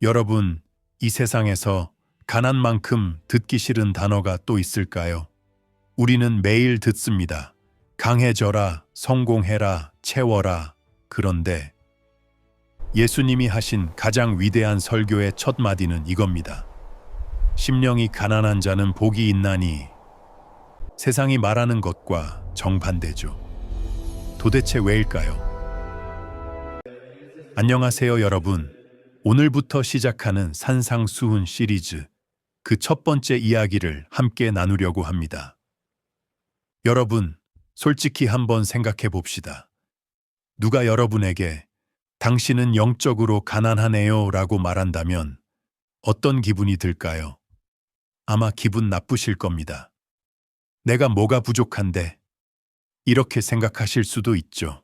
여러분, 이 세상에서 가난만큼 듣기 싫은 단어가 또 있을까요? 우리는 매일 듣습니다. 강해져라, 성공해라, 채워라. 그런데 예수님이 하신 가장 위대한 설교의 첫 마디는 이겁니다. 심령이 가난한 자는 복이 있나니. 세상이 말하는 것과 정반대죠. 도대체 왜일까요? 안녕하세요, 여러분. 오늘부터 시작하는 산상수훈 시리즈, 그 첫 번째 이야기를 함께 나누려고 합니다. 여러분, 솔직히 한번 생각해 봅시다. 누가 여러분에게 당신은 영적으로 가난하네요 라고 말한다면 어떤 기분이 들까요? 아마 기분 나쁘실 겁니다. 내가 뭐가 부족한데? 이렇게 생각하실 수도 있죠.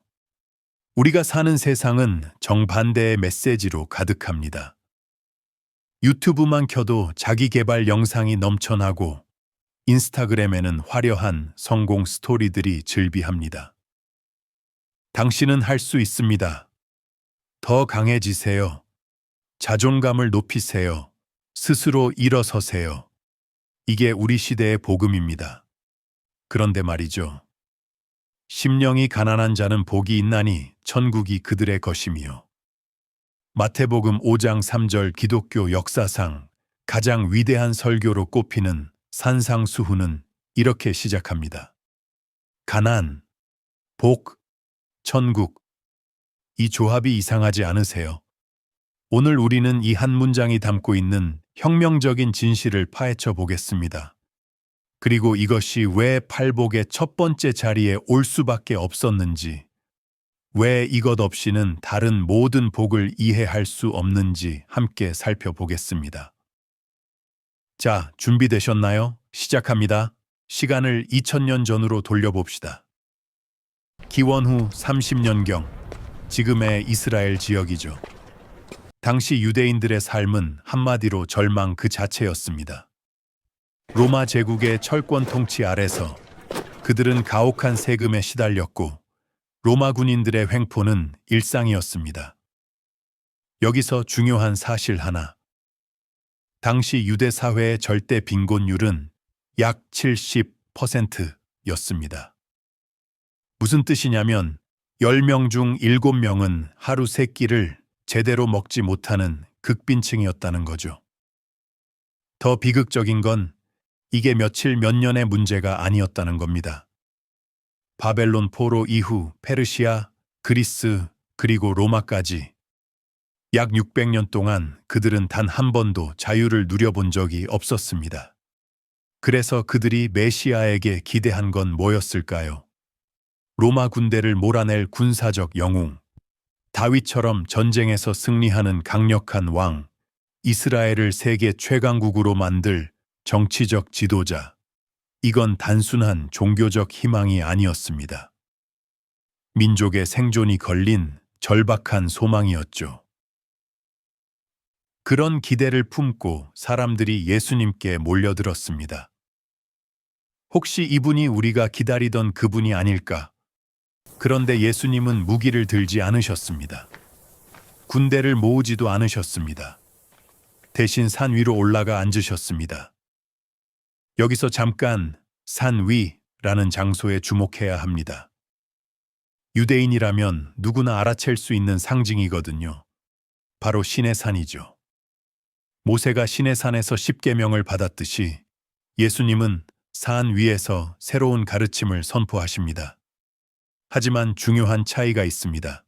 우리가 사는 세상은 정반대의 메시지로 가득합니다. 유튜브만 켜도 자기 개발 영상이 넘쳐나고 인스타그램에는 화려한 성공 스토리들이 즐비합니다. 당신은 할 수 있습니다. 더 강해지세요. 자존감을 높이세요. 스스로 일어서세요. 이게 우리 시대의 복음입니다. 그런데 말이죠. 심령이 가난한 자는 복이 있나니 천국이 그들의 것이며. 마태복음 5장 3절 기독교 역사상 가장 위대한 설교로 꼽히는 산상수훈은 이렇게 시작합니다. 가난, 복, 천국. 이 조합이 이상하지 않으세요? 오늘 우리는 이 한 문장이 담고 있는 혁명적인 진실을 파헤쳐 보겠습니다. 그리고 이것이 왜 팔복의 첫 번째 자리에 올 수밖에 없었는지, 왜 이것 없이는 다른 모든 복을 이해할 수 없는지 함께 살펴보겠습니다. 자, 준비되셨나요? 시작합니다. 시간을 2000년 전으로 돌려봅시다. 기원 후 30년경, 지금의 이스라엘 지역이죠. 당시 유대인들의 삶은 한마디로 절망 그 자체였습니다. 로마 제국의 철권 통치 아래서 그들은 가혹한 세금에 시달렸고 로마 군인들의 횡포는 일상이었습니다. 여기서 중요한 사실 하나. 당시 유대 사회의 절대 빈곤율은 약 70%였습니다. 무슨 뜻이냐면 10명 중 7명은 하루 3끼를 제대로 먹지 못하는 극빈층이었다는 거죠. 더 비극적인 건 이게 며칠 몇 년의 문제가 아니었다는 겁니다. 바벨론 포로 이후 페르시아, 그리스, 그리고 로마까지 약 600년 동안 그들은 단 한 번도 자유를 누려본 적이 없었습니다. 그래서 그들이 메시아에게 기대한 건 뭐였을까요? 로마 군대를 몰아낼 군사적 영웅, 다윗처럼 전쟁에서 승리하는 강력한 왕, 이스라엘을 세계 최강국으로 만들 정치적 지도자. 이건 단순한 종교적 희망이 아니었습니다. 민족의 생존이 걸린 절박한 소망이었죠. 그런 기대를 품고 사람들이 예수님께 몰려들었습니다. 혹시 이분이 우리가 기다리던 그분이 아닐까? 그런데 예수님은 무기를 들지 않으셨습니다. 군대를 모으지도 않으셨습니다. 대신 산 위로 올라가 앉으셨습니다. 여기서 잠깐 산 위라는 장소에 주목해야 합니다. 유대인이라면 누구나 알아챌 수 있는 상징이거든요. 바로 신의 산이죠. 모세가 신의 산에서 십계명을 받았듯이 예수님은 산 위에서 새로운 가르침을 선포하십니다. 하지만 중요한 차이가 있습니다.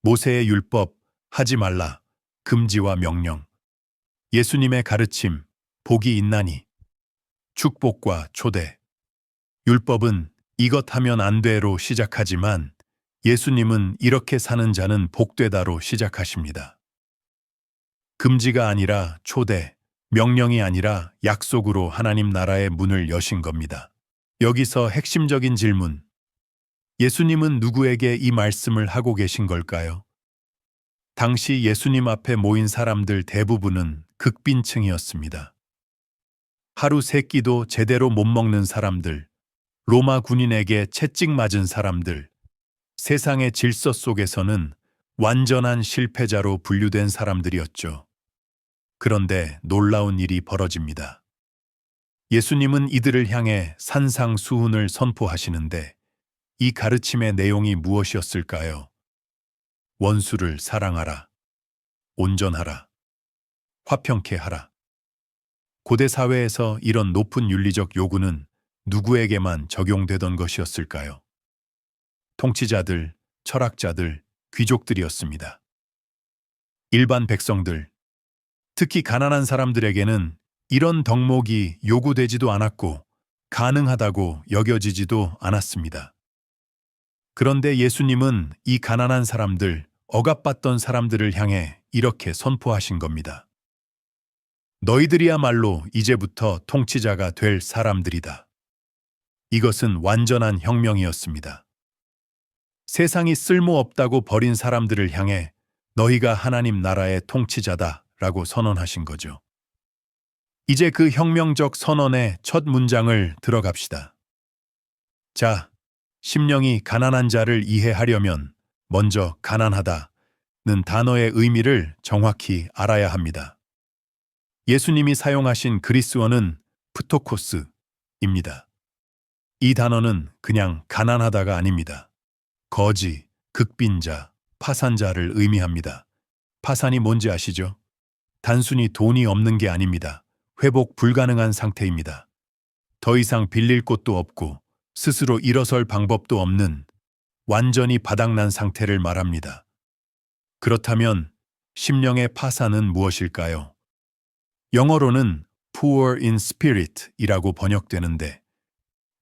모세의 율법, 하지 말라, 금지와 명령. 예수님의 가르침, 복이 있나니. 축복과 초대. 율법은 이것 하면 안 돼로 시작하지만 예수님은 이렇게 사는 자는 복되다로 시작하십니다. 금지가 아니라 초대, 명령이 아니라 약속으로 하나님 나라의 문을 여신 겁니다. 여기서 핵심적인 질문. 예수님은 누구에게 이 말씀을 하고 계신 걸까요? 당시 예수님 앞에 모인 사람들 대부분은 극빈층이었습니다. 하루 3끼도 제대로 못 먹는 사람들, 로마 군인에게 채찍 맞은 사람들, 세상의 질서 속에서는 완전한 실패자로 분류된 사람들이었죠. 그런데 놀라운 일이 벌어집니다. 예수님은 이들을 향해 산상수훈을 선포하시는데 이 가르침의 내용이 무엇이었을까요? 원수를 사랑하라. 온전하라. 화평케 하라. 고대 사회에서 이런 높은 윤리적 요구는 누구에게만 적용되던 것이었을까요? 통치자들, 철학자들, 귀족들이었습니다. 일반 백성들, 특히 가난한 사람들에게는 이런 덕목이 요구되지도 않았고 가능하다고 여겨지지도 않았습니다. 그런데 예수님은 이 가난한 사람들, 억압받던 사람들을 향해 이렇게 선포하신 겁니다. 너희들이야말로 이제부터 통치자가 될 사람들이다. 이것은 완전한 혁명이었습니다. 세상이 쓸모없다고 버린 사람들을 향해 너희가 하나님 나라의 통치자다 라고 선언하신 거죠. 이제 그 혁명적 선언의 첫 문장을 들어갑시다. 자, 심령이 가난한 자를 이해하려면 먼저 가난하다는 단어의 의미를 정확히 알아야 합니다. 예수님이 사용하신 그리스어는 프토코스입니다. 이 단어는 그냥 가난하다가 아닙니다. 거지, 극빈자, 파산자를 의미합니다. 파산이 뭔지 아시죠? 단순히 돈이 없는 게 아닙니다. 회복 불가능한 상태입니다. 더 이상 빌릴 곳도 없고 스스로 일어설 방법도 없는 완전히 바닥난 상태를 말합니다. 그렇다면 심령의 파산은 무엇일까요? 영어로는 poor in spirit 이라고 번역되는데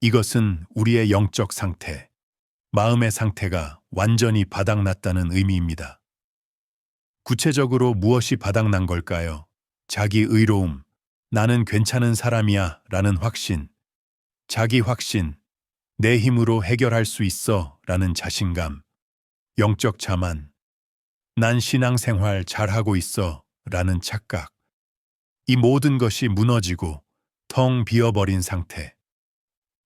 이것은 우리의 영적 상태, 마음의 상태가 완전히 바닥났다는 의미입니다. 구체적으로 무엇이 바닥난 걸까요? 자기 의로움, 나는 괜찮은 사람이야 라는 확신, 자기 확신, 내 힘으로 해결할 수 있어 라는 자신감, 영적 자만, 난 신앙생활 잘하고 있어 라는 착각, 이 모든 것이 무너지고 텅 비어버린 상태.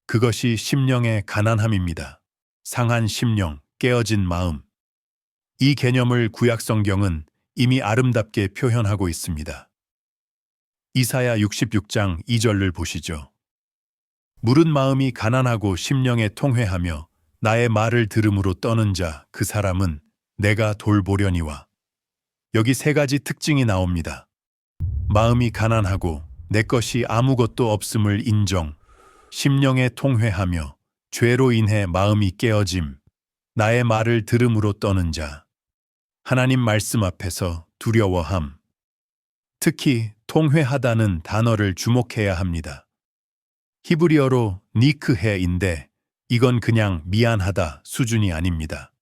그것이 심령의 가난함입니다. 상한 심령, 깨어진 마음. 이 개념을 구약 성경은 이미 아름답게 표현하고 있습니다. 이사야 66장 2절을 보시죠. 무른 마음이 가난하고 심령에 통회하며 나의 말을 들음으로 떠는 자, 그 사람은 내가 돌보려니와. 여기 세 가지 특징이 나옵니다. 마음이 가난하고 내 것이 아무것도 없음을 인정, 심령에 통회하며 죄로 인해 마음이 깨어짐, 나의 말을 들음으로 떠는 자. 하나님 말씀 앞에서 두려워함. 특히 통회하다는 단어를 주목해야 합니다. 히브리어로 니크헤인데 이건 그냥 미안하다 수준이 아닙니다.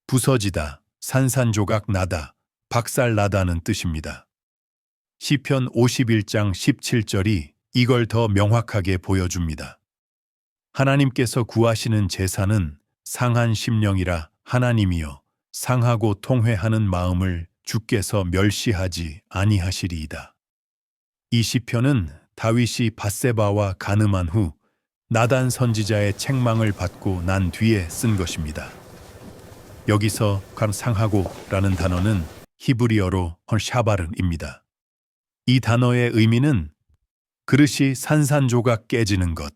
부서지다, 산산조각 나다, 박살나다는 뜻입니다. 시편 51장 17절이 이걸 더 명확하게 보여줍니다. 하나님께서 구하시는 제사는 상한 심령이라 하나님이여 상하고 통회하는 마음을 주께서 멸시하지 아니하시리이다. 이 시편은 다윗이 밧세바와 간음한 후 나단 선지자의 책망을 받고 난 뒤에 쓴 것입니다. 여기서 상하고라는 단어는 히브리어로 샤바른입니다. 이 단어의 의미는 그릇이 산산조각 깨지는 것,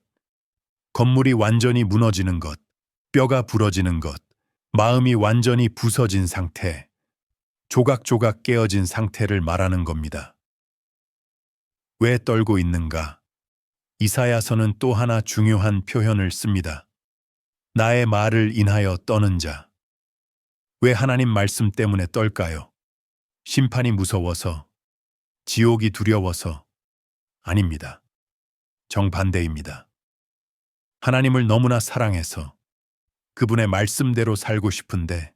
건물이 완전히 무너지는 것, 뼈가 부러지는 것, 마음이 완전히 부서진 상태, 조각조각 깨어진 상태를 말하는 겁니다. 왜 떨고 있는가? 이사야서는 또 하나 중요한 표현을 씁니다. 나의 말을 인하여 떠는 자. 왜 하나님 말씀 때문에 떨까요? 심판이 무서워서, 지옥이 두려워서? 아닙니다. 정반대입니다. 하나님을 너무나 사랑해서 그분의 말씀대로 살고 싶은데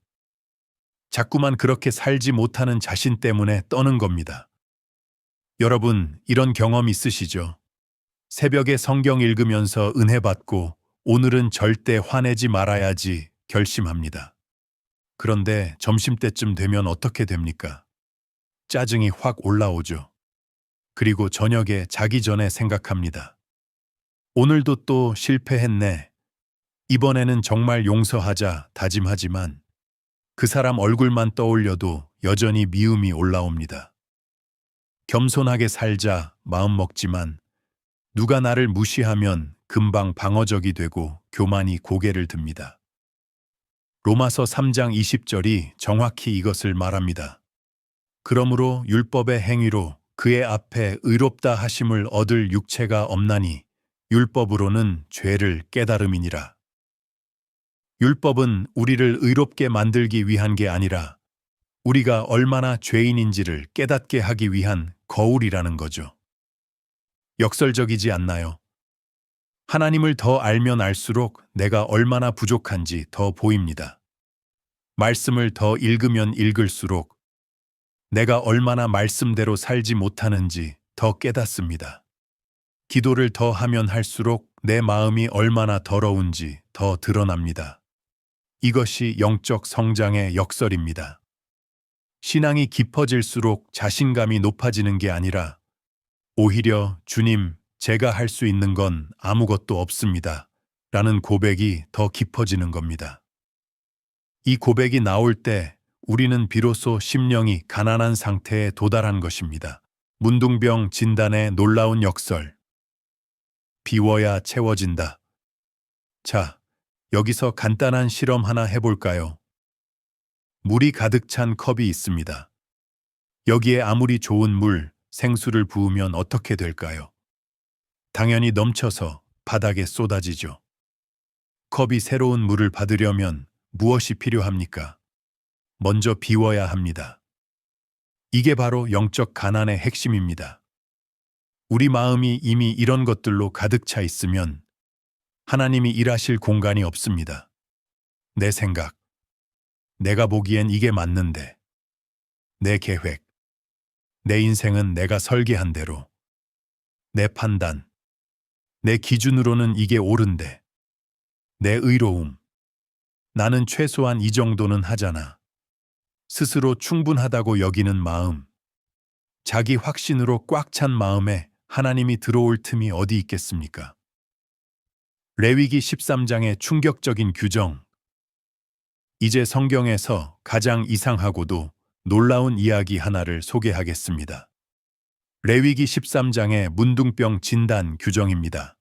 자꾸만 그렇게 살지 못하는 자신 때문에 떠는 겁니다. 여러분, 이런 경험 있으시죠? 새벽에 성경 읽으면서 은혜 받고 오늘은 절대 화내지 말아야지 결심합니다. 그런데 점심때쯤 되면 어떻게 됩니까? 짜증이 확 올라오죠. 그리고 저녁에 자기 전에 생각합니다. 오늘도 또 실패했네. 이번에는 정말 용서하자 다짐하지만 그 사람 얼굴만 떠올려도 여전히 미움이 올라옵니다. 겸손하게 살자 마음 먹지만 누가 나를 무시하면 금방 방어적이 되고 교만이 고개를 듭니다. 로마서 3장 20절이 정확히 이것을 말합니다. 그러므로 율법의 행위로 그의 앞에 의롭다 하심을 얻을 육체가 없나니 율법으로는 죄를 깨달음이니라. 율법은 우리를 의롭게 만들기 위한 게 아니라 우리가 얼마나 죄인인지를 깨닫게 하기 위한 거울이라는 거죠. 역설적이지 않나요? 하나님을 더 알면 알수록 내가 얼마나 부족한지 더 보입니다. 말씀을 더 읽으면 읽을수록 내가 얼마나 말씀대로 살지 못하는지 더 깨닫습니다. 기도를 더 하면 할수록 내 마음이 얼마나 더러운지 더 드러납니다. 이것이 영적 성장의 역설입니다. 신앙이 깊어질수록 자신감이 높아지는 게 아니라 오히려 주님, 제가 할 수 있는 건 아무것도 없습니다. 라는 고백이 더 깊어지는 겁니다. 이 고백이 나올 때 우리는 비로소 심령이 가난한 상태에 도달한 것입니다. 문둥병 진단의 놀라운 역설. 비워야 채워진다. 자, 여기서 간단한 실험 하나 해볼까요? 물이 가득 찬 컵이 있습니다. 여기에 아무리 좋은 물, 생수를 부으면 어떻게 될까요? 당연히 넘쳐서 바닥에 쏟아지죠. 컵이 새로운 물을 받으려면 무엇이 필요합니까? 먼저 비워야 합니다. 이게 바로 영적 가난의 핵심입니다. 우리 마음이 이미 이런 것들로 가득 차 있으면 하나님이 일하실 공간이 없습니다. 내 생각, 내가 보기엔 이게 맞는데, 내 계획, 내 인생은 내가 설계한 대로, 내 판단, 내 기준으로는 이게 옳은데, 내 의로움, 나는 최소한 이 정도는 하잖아. 스스로 충분하다고 여기는 마음, 자기 확신으로 꽉 찬 마음에 하나님이 들어올 틈이 어디 있겠습니까? 레위기 13장의 충격적인 규정. 이제 성경에서 가장 이상하고도 놀라운 이야기 하나를 소개하겠습니다. 레위기 13장의 문둥병 진단 규정입니다.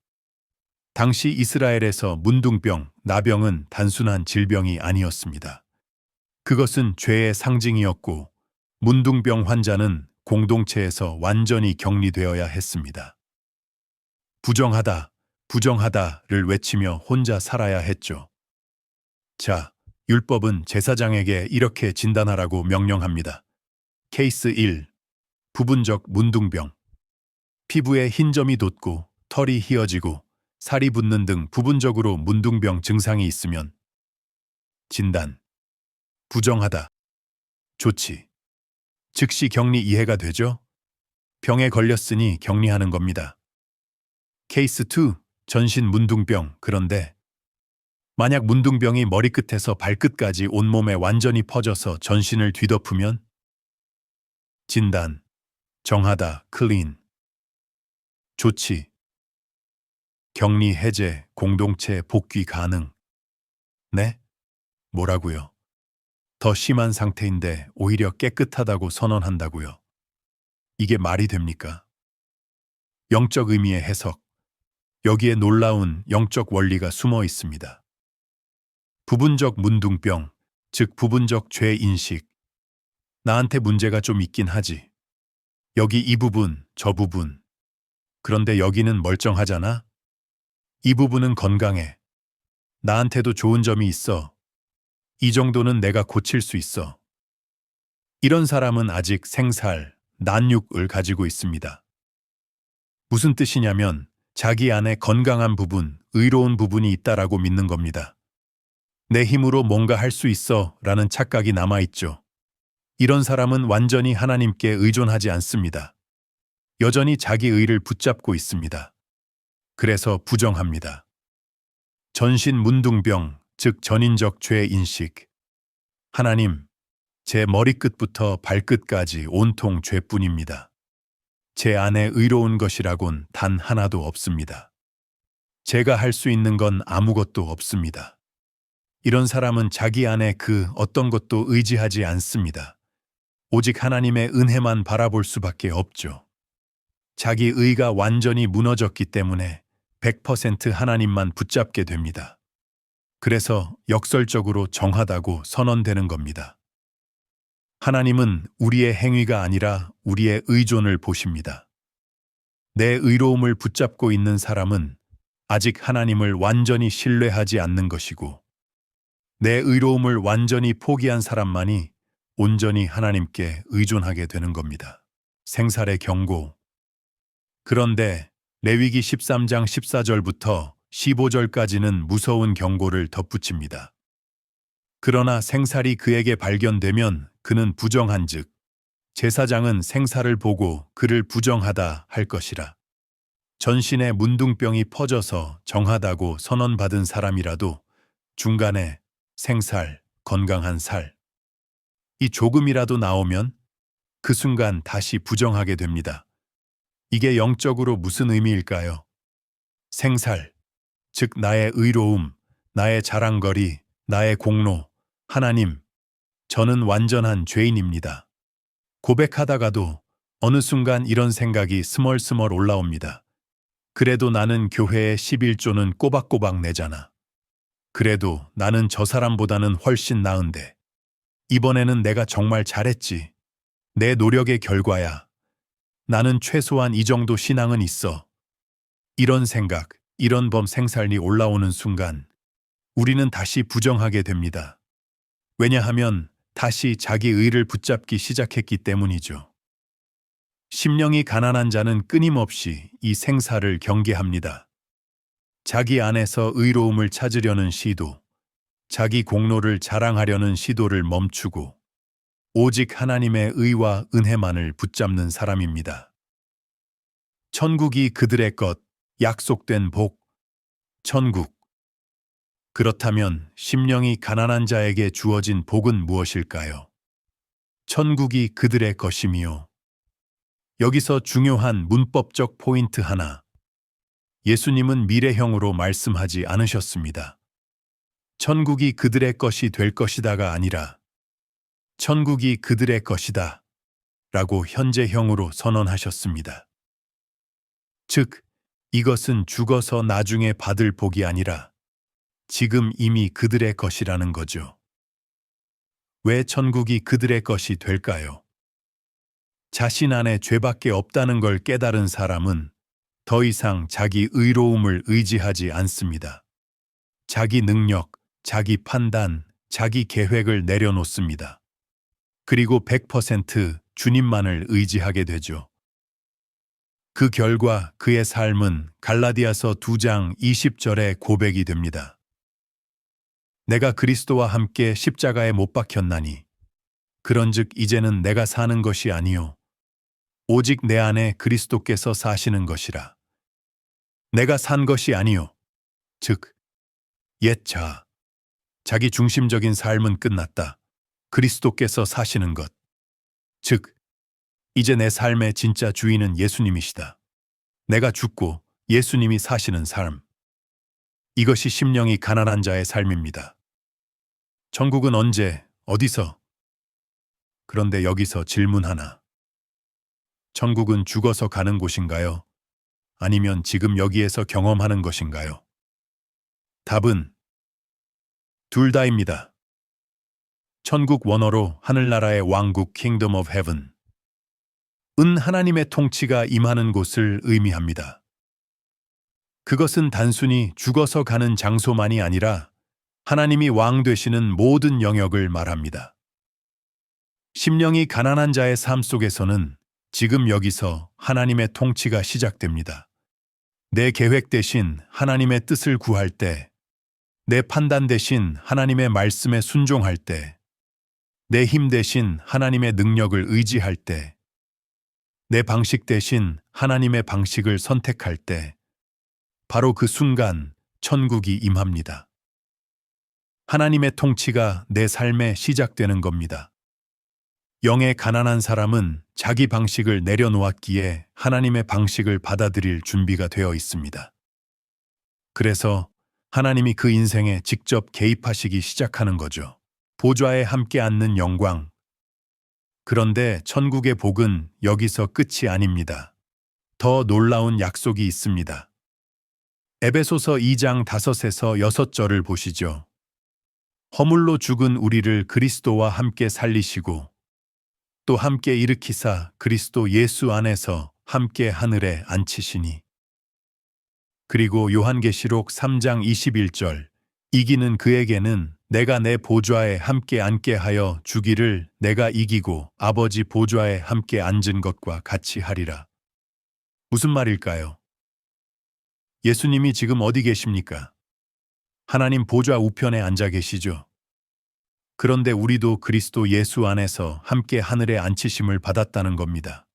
당시 이스라엘에서 문둥병, 나병은 단순한 질병이 아니었습니다. 그것은 죄의 상징이었고 문둥병 환자는 공동체에서 완전히 격리되어야 했습니다. 부정하다, 부정하다를 외치며 혼자 살아야 했죠. 자, 율법은 제사장에게 이렇게 진단하라고 명령합니다. 케이스 1. 부분적 문둥병. 피부에 흰 점이 돋고 털이 휘어지고 살이 붓는 등 부분적으로 문둥병 증상이 있으면 진단. 부정하다. 조치. 즉시 격리 이해가 되죠? 병에 걸렸으니 격리하는 겁니다. 케이스 2. 전신 문둥병. 그런데 만약 문둥병이 머리끝에서 발끝까지 온몸에 완전히 퍼져서 전신을 뒤덮으면 진단. 정하다. 클린. 조치. 격리 해제, 공동체 복귀 가능. 네? 뭐라고요? 더 심한 상태인데 오히려 깨끗하다고 선언한다고요. 이게 말이 됩니까? 영적 의미의 해석. 여기에 놀라운 영적 원리가 숨어 있습니다. 부분적 문둥병, 즉 부분적 죄 인식. 나한테 문제가 좀 있긴 하지. 여기 이 부분, 저 부분. 그런데 여기는 멀쩡하잖아? 이 부분은 건강해. 나한테도 좋은 점이 있어. 이 정도는 내가 고칠 수 있어. 이런 사람은 아직 생살, 난육을 가지고 있습니다. 무슨 뜻이냐면 자기 안에 건강한 부분, 의로운 부분이 있다라고 믿는 겁니다. 내 힘으로 뭔가 할 수 있어 라는 착각이 남아있죠. 이런 사람은 완전히 하나님께 의존하지 않습니다. 여전히 자기 의를 붙잡고 있습니다. 그래서 부정합니다. 전신 문둥병, 즉 전인적 죄 인식. 하나님, 제 머리끝부터 발끝까지 온통 죄뿐입니다. 제 안에 의로운 것이라곤 단 하나도 없습니다. 제가 할 수 있는 건 아무것도 없습니다. 이런 사람은 자기 안에 그 어떤 것도 의지하지 않습니다. 오직 하나님의 은혜만 바라볼 수밖에 없죠. 자기 의가 완전히 무너졌기 때문에 100% 하나님만 붙잡게 됩니다. 그래서 역설적으로 정하다고 선언되는 겁니다. 하나님은 우리의 행위가 아니라 우리의 의존을 보십니다. 내 의로움을 붙잡고 있는 사람은 아직 하나님을 완전히 신뢰하지 않는 것이고, 내 의로움을 완전히 포기한 사람만이 온전히 하나님께 의존하게 되는 겁니다. 생살의 경고. 그런데 레위기 13장 14절부터 15절까지는 무서운 경고를 덧붙입니다. 그러나 생살이 그에게 발견되면 그는 부정한즉 제사장은 생살을 보고 그를 부정하다 할 것이라. 전신에 문둥병이 퍼져서 정하다고 선언받은 사람이라도 중간에 생살, 건강한 살, 이 조금이라도 나오면 그 순간 다시 부정하게 됩니다. 이게 영적으로 무슨 의미일까요? 생살, 즉 나의 의로움, 나의 자랑거리, 나의 공로, 하나님, 저는 완전한 죄인입니다. 고백하다가도 어느 순간 이런 생각이 스멀스멀 올라옵니다. 그래도 나는 교회에 11조는 꼬박꼬박 내잖아. 그래도 나는 저 사람보다는 훨씬 나은데. 이번에는 내가 정말 잘했지. 내 노력의 결과야. 나는 최소한 이 정도 신앙은 있어. 이런 생각, 이런 범생살이 올라오는 순간 우리는 다시 부정하게 됩니다. 왜냐하면 다시 자기 의를 붙잡기 시작했기 때문이죠. 심령이 가난한 자는 끊임없이 이 생사를 경계합니다. 자기 안에서 의로움을 찾으려는 시도, 자기 공로를 자랑하려는 시도를 멈추고 오직 하나님의 의와 은혜만을 붙잡는 사람입니다. 천국이 그들의 것, 약속된 복, 천국. 그렇다면 심령이 가난한 자에게 주어진 복은 무엇일까요? 천국이 그들의 것이미요. 여기서 중요한 문법적 포인트 하나. 예수님은 미래형으로 말씀하지 않으셨습니다. 천국이 그들의 것이 될 것이다가 아니라 천국이 그들의 것이다 라고 현재형으로 선언하셨습니다. 즉, 이것은 죽어서 나중에 받을 복이 아니라 지금 이미 그들의 것이라는 거죠. 왜 천국이 그들의 것이 될까요? 자신 안에 죄밖에 없다는 걸 깨달은 사람은 더 이상 자기 의로움을 의지하지 않습니다. 자기 능력, 자기 판단, 자기 계획을 내려놓습니다. 그리고 100% 주님만을 의지하게 되죠. 그 결과 그의 삶은 갈라디아서 2장 20절의 고백이 됩니다. 내가 그리스도와 함께 십자가에 못 박혔나니 그런즉 이제는 내가 사는 것이 아니요 오직 내 안에 그리스도께서 사시는 것이라. 내가 산 것이 아니요 즉 옛 자기 중심적인 삶은 끝났다. 그리스도께서 사시는 것. 즉 이제 내 삶의 진짜 주인은 예수님이시다. 내가 죽고 예수님이 사시는 삶. 이것이 심령이 가난한 자의 삶입니다. 천국은 언제, 어디서? 그런데 여기서 질문 하나. 천국은 죽어서 가는 곳인가요? 아니면 지금 여기에서 경험하는 것인가요? 답은 둘 다입니다. 천국 원어로 하늘나라의 왕국 Kingdom of Heaven. 은 하나님의 통치가 임하는 곳을 의미합니다. 그것은 단순히 죽어서 가는 장소만이 아니라 하나님이 왕 되시는 모든 영역을 말합니다. 심령이 가난한 자의 삶 속에서는 지금 여기서 하나님의 통치가 시작됩니다. 내 계획 대신 하나님의 뜻을 구할 때, 내 판단 대신 하나님의 말씀에 순종할 때, 내 힘 대신 하나님의 능력을 의지할 때, 내 방식 대신 하나님의 방식을 선택할 때, 바로 그 순간 천국이 임합니다. 하나님의 통치가 내 삶에 시작되는 겁니다. 영의 가난한 사람은 자기 방식을 내려놓았기에 하나님의 방식을 받아들일 준비가 되어 있습니다. 그래서 하나님이 그 인생에 직접 개입하시기 시작하는 거죠. 보좌에 함께 앉는 영광. 그런데 천국의 복은 여기서 끝이 아닙니다. 더 놀라운 약속이 있습니다. 에베소서 2장 5에서 6절을 보시죠. 허물로 죽은 우리를 그리스도와 함께 살리시고 또 함께 일으키사 그리스도 예수 안에서 함께 하늘에 앉히시니. 그리고 요한계시록 3장 21절 이기는 그에게는 내가 내 보좌에 함께 앉게 하여 주기를 내가 이기고 아버지 보좌에 함께 앉은 것과 같이 하리라. 무슨 말일까요? 예수님이 지금 어디 계십니까? 하나님 보좌 우편에 앉아 계시죠. 그런데 우리도 그리스도 예수 안에서 함께 하늘에 앉히심을 받았다는 겁니다.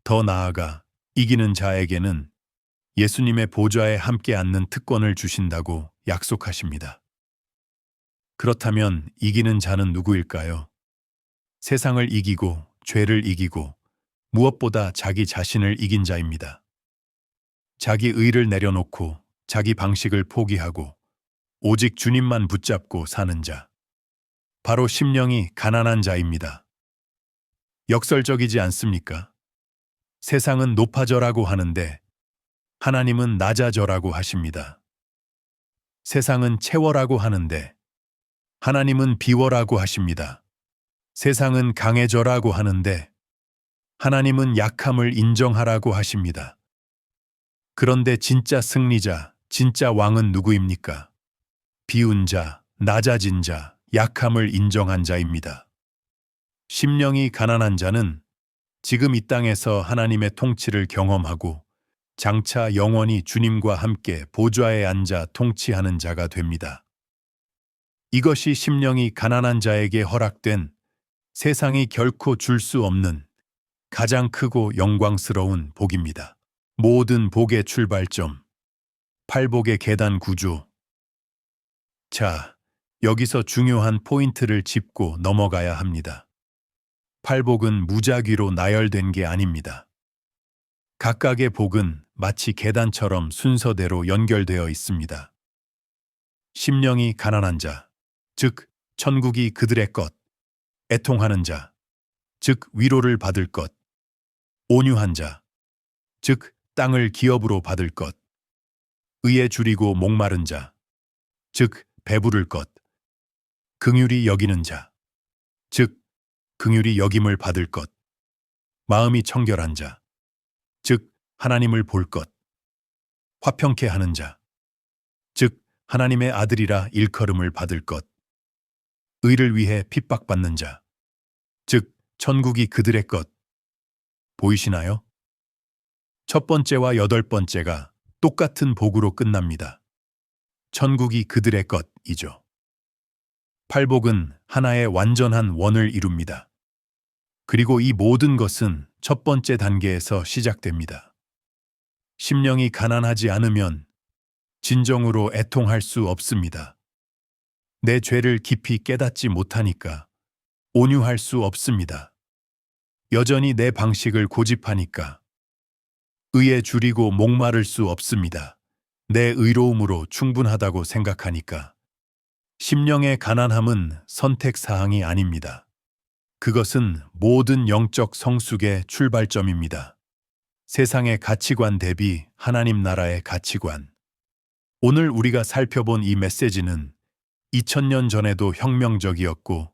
더 나아가 이기는 자에게는 예수님의 보좌에 함께 앉는 특권을 주신다고 약속하십니다. 그렇다면 이기는 자는 누구일까요? 세상을 이기고 죄를 이기고 무엇보다 자기 자신을 이긴 자입니다. 자기 의를 내려놓고 자기 방식을 포기하고 오직 주님만 붙잡고 사는 자. 바로 심령이 가난한 자입니다. 역설적이지 않습니까? 세상은 높아져라고 하는데 하나님은 낮아져라고 하십니다. 세상은 채워라고 하는데 하나님은 비워라고 하십니다. 세상은 강해져라고 하는데 하나님은 약함을 인정하라고 하십니다. 그런데 진짜 승리자, 진짜 왕은 누구입니까? 비운 자, 낮아진 자, 약함을 인정한 자입니다. 심령이 가난한 자는 지금 이 땅에서 하나님의 통치를 경험하고 장차 영원히 주님과 함께 보좌에 앉아 통치하는 자가 됩니다. 이것이 심령이 가난한 자에게 허락된 세상이 결코 줄 수 없는 가장 크고 영광스러운 복입니다. 모든 복의 출발점, 팔복의 계단 구조. 자, 여기서 중요한 포인트를 짚고 넘어가야 합니다. 팔복은 무작위로 나열된 게 아닙니다. 각각의 복은 마치 계단처럼 순서대로 연결되어 있습니다. 심령이 가난한 자, 즉 천국이 그들의 것, 애통하는 자, 즉 위로를 받을 것, 온유한 자, 즉 땅을 기업으로 받을 것, 의에 줄이고 목마른 자, 즉 배부를 것, 긍휼히 여기는 자, 즉 긍휼히 여김을 받을 것, 마음이 청결한 자, 즉 하나님을 볼 것, 화평케 하는 자, 즉 하나님의 아들이라 일컬음을 받을 것, 의를 위해 핍박받는 자, 즉 천국이 그들의 것. 보이시나요? 첫 번째와 8번째가 똑같은 복으로 끝납니다. 천국이 그들의 것이죠. 팔복은 하나의 완전한 원을 이룹니다. 그리고 이 모든 것은 첫 번째 단계에서 시작됩니다. 심령이 가난하지 않으면 진정으로 애통할 수 없습니다. 내 죄를 깊이 깨닫지 못하니까 온유할 수 없습니다. 여전히 내 방식을 고집하니까 의에 줄이고 목마를 수 없습니다. 내 의로움으로 충분하다고 생각하니까. 심령의 가난함은 선택사항이 아닙니다. 그것은 모든 영적 성숙의 출발점입니다. 세상의 가치관 대비 하나님 나라의 가치관. 오늘 우리가 살펴본 이 메시지는 2000년 전에도 혁명적이었고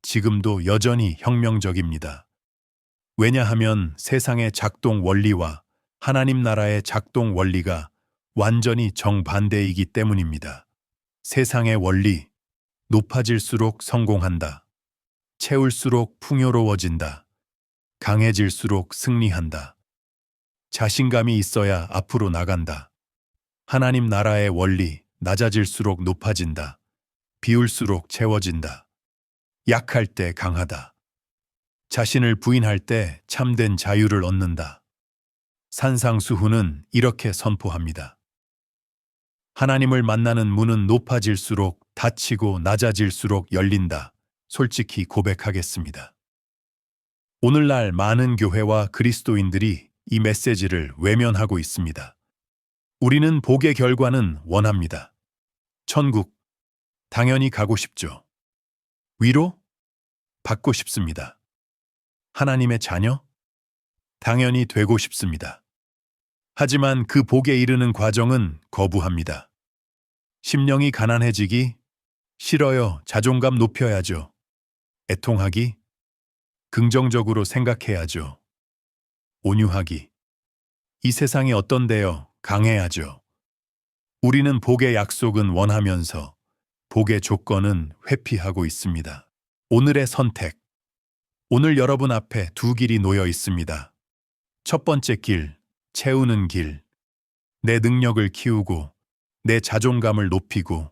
지금도 여전히 혁명적입니다. 왜냐하면 세상의 작동 원리와 하나님 나라의 작동 원리가 완전히 정반대이기 때문입니다. 세상의 원리, 높아질수록 성공한다. 채울수록 풍요로워진다. 강해질수록 승리한다. 자신감이 있어야 앞으로 나간다. 하나님 나라의 원리, 낮아질수록 높아진다. 비울수록 채워진다. 약할 때 강하다. 자신을 부인할 때 참된 자유를 얻는다. 산상수훈은 이렇게 선포합니다. 하나님을 만나는 문은 높아질수록 닫히고 낮아질수록 열린다. 솔직히 고백하겠습니다. 오늘날 많은 교회와 그리스도인들이 이 메시지를 외면하고 있습니다. 우리는 복의 결과는 원합니다. 천국, 당연히 가고 싶죠. 위로? 받고 싶습니다. 하나님의 자녀? 당연히 되고 싶습니다. 하지만 그 복에 이르는 과정은 거부합니다. 심령이 가난해지기? 싫어요. 자존감 높여야죠. 애통하기? 긍정적으로 생각해야죠. 온유하기? 이 세상이 어떤데요? 강해야죠. 우리는 복의 약속은 원하면서 복의 조건은 회피하고 있습니다. 오늘의 선택. 오늘 여러분 앞에 두 길이 놓여 있습니다. 첫 번째 길, 채우는 길. 내 능력을 키우고, 내 자존감을 높이고,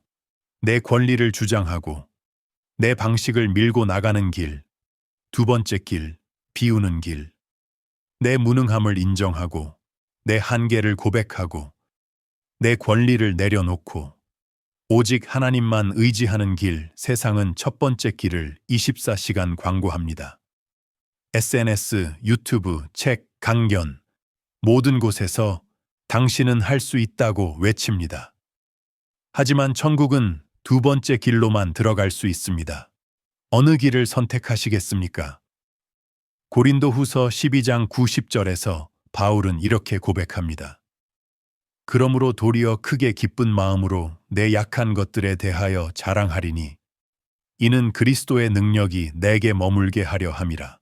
내 권리를 주장하고, 내 방식을 밀고 나가는 길. 두 번째 길, 비우는 길. 내 무능함을 인정하고, 내 한계를 고백하고, 내 권리를 내려놓고, 오직 하나님만 의지하는 길. 세상은 첫 번째 길을 24시간 광고합니다. SNS, 유튜브, 책, 강연, 모든 곳에서 당신은 할 수 있다고 외칩니다. 하지만 천국은 두 번째 길로만 들어갈 수 있습니다. 어느 길을 선택하시겠습니까? 고린도후서 12장 90절에서 바울은 이렇게 고백합니다. 그러므로 도리어 크게 기쁜 마음으로 내 약한 것들에 대하여 자랑하리니 이는 그리스도의 능력이 내게 머물게 하려 함이라.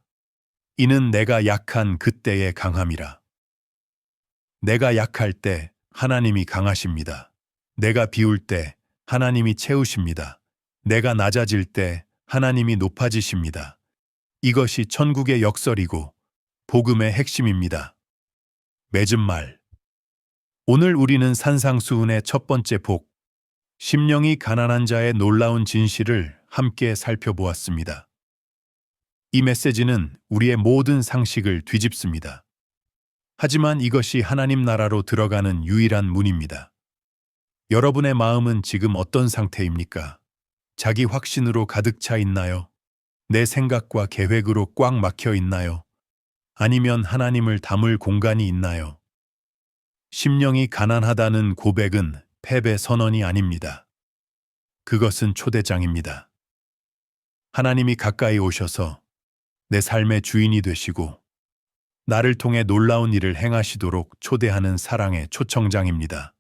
이는 내가 약한 그때의 강함이라. 내가 약할 때 하나님이 강하십니다. 내가 비울 때 하나님이 채우십니다. 내가 낮아질 때 하나님이 높아지십니다. 이것이 천국의 역설이고 복음의 핵심입니다. 맺은 말. 오늘 우리는 산상수훈의 첫 번째 복, 심령이 가난한 자의 놀라운 진실을 함께 살펴보았습니다. 이 메시지는 우리의 모든 상식을 뒤집습니다. 하지만 이것이 하나님 나라로 들어가는 유일한 문입니다. 여러분의 마음은 지금 어떤 상태입니까? 자기 확신으로 가득 차 있나요? 내 생각과 계획으로 꽉 막혀 있나요? 아니면 하나님을 담을 공간이 있나요? 심령이 가난하다는 고백은 패배 선언이 아닙니다. 그것은 초대장입니다. 하나님이 가까이 오셔서 내 삶의 주인이 되시고 나를 통해 놀라운 일을 행하시도록 초대하는 사랑의 초청장입니다.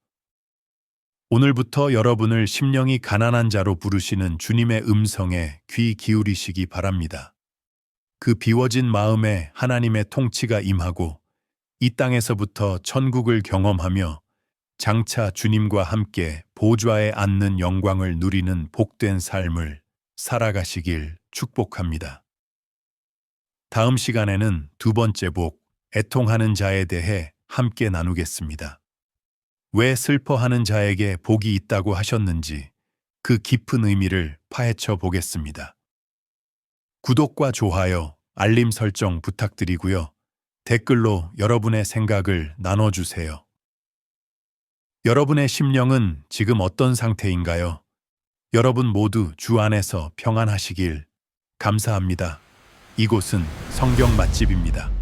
오늘부터 여러분을 심령이 가난한 자로 부르시는 주님의 음성에 귀 기울이시기 바랍니다. 그 비워진 마음에 하나님의 통치가 임하고 이 땅에서부터 천국을 경험하며 장차 주님과 함께 보좌에 앉는 영광을 누리는 복된 삶을 살아가시길 축복합니다. 다음 시간에는 두 번째 복, 애통하는 자에 대해 함께 나누겠습니다. 왜 슬퍼하는 자에게 복이 있다고 하셨는지 그 깊은 의미를 파헤쳐 보겠습니다. 구독과 좋아요, 알림 설정 부탁드리고요. 댓글로 여러분의 생각을 나눠주세요. 여러분의 심령은 지금 어떤 상태인가요? 여러분 모두 주 안에서 평안하시길 감사합니다. 이곳은 성경 맛집입니다.